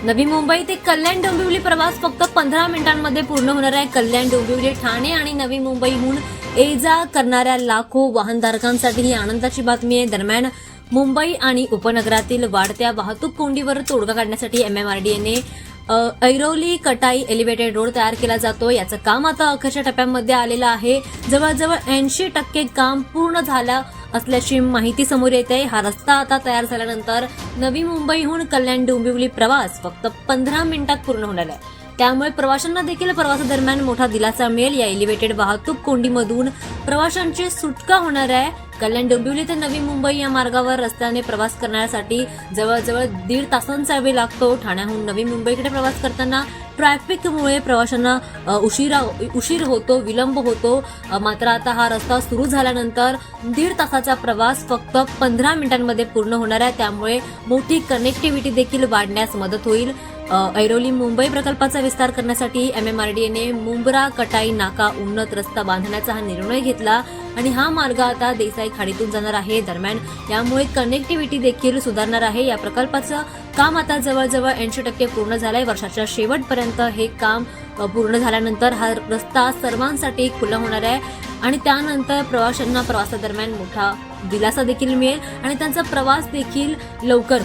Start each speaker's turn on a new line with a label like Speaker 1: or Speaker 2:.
Speaker 1: नवी मुंबई ते कल्याण डोंबिवली प्रवास फक्त 15 मिनिटांमध्ये पूर्ण होणार आहे। कल्याण डोंबिवली ठाणे आणि नवी मुंबईहून ये जा करणाऱ्या लाखो वाहनधारकांसाठी ही आनंदाची बातमी आहे। दरम्यान मुंबई आणि उपनगरातील वाढत्या वाहतूक कोंडीवर तोडगा काढण्यासाठी MMRDAने ऐरोली कटाई एलिव्हेटेड रोड तयार केला जातो। याचं काम आता अखेरच्या टप्प्यामध्ये आलेलं आहे। जवळजवळ 80% काम पूर्ण झालं असल्याची माहिती समोर येते। हा रस्ता आता तयार झाल्यानंतर नवी मुंबईहून कल्याण डोंबिवली प्रवास फक्त 15 मिनिटात पूर्ण होणार आहे। त्यामुळे प्रवाशांना देखील प्रवासादरम्यान मोठा दिलासा मिळेल। या एलिव्हेटेड वाहतूक कोंडीमधून प्रवाशांची सुटका होणार आहे। कल्याण डोंबिवली ते नवी मुंबई या मार्गावर रस्त्याने प्रवास करण्यासाठी जवळजवळ 1.5 तासांचा वेळ लागतो। ठाण्याहून नवी मुंबईकडे प्रवास करताना ट्रॅफिकमुळे प्रवाशांना उशीर होतो, विलंब होतो। मात्र आता हा रस्ता सुरू झाल्यानंतर 1.5 तासाचा प्रवास फक्त 15 मिनिटांमध्ये पूर्ण होणार आहे। त्यामुळे मोठी कनेक्टिव्हिटी देखील वाढण्यास मदत होईल। ऐरोली मुंबई प्रकल्पाचा विस्तार करण्यासाठी MMRDAने मुंब्रा कटाई नाका उन्नत रस्ता बांधण्याचा हा निर्णय घेतला आणि हा मार्ग आता देसाई खाडीतून जाणार आहे। दरम्यान यामुळे कनेक्टिव्हिटी देखील सुधारणार आहे। या प्रकल्पाचं काम आता जवळजवळ 80% पूर्ण झालंय। वर्षाच्या शेवटपर्यंत हे काम पूर्ण झाल्यानंतर हा रस्ता सर्वांसाठी खुला होणार आहे आणि त्यानंतर प्रवाशांना प्रवासादरम्यान मोठा दिलासा देखील मिळेल आणि त्यांचा प्रवास देखील लवकर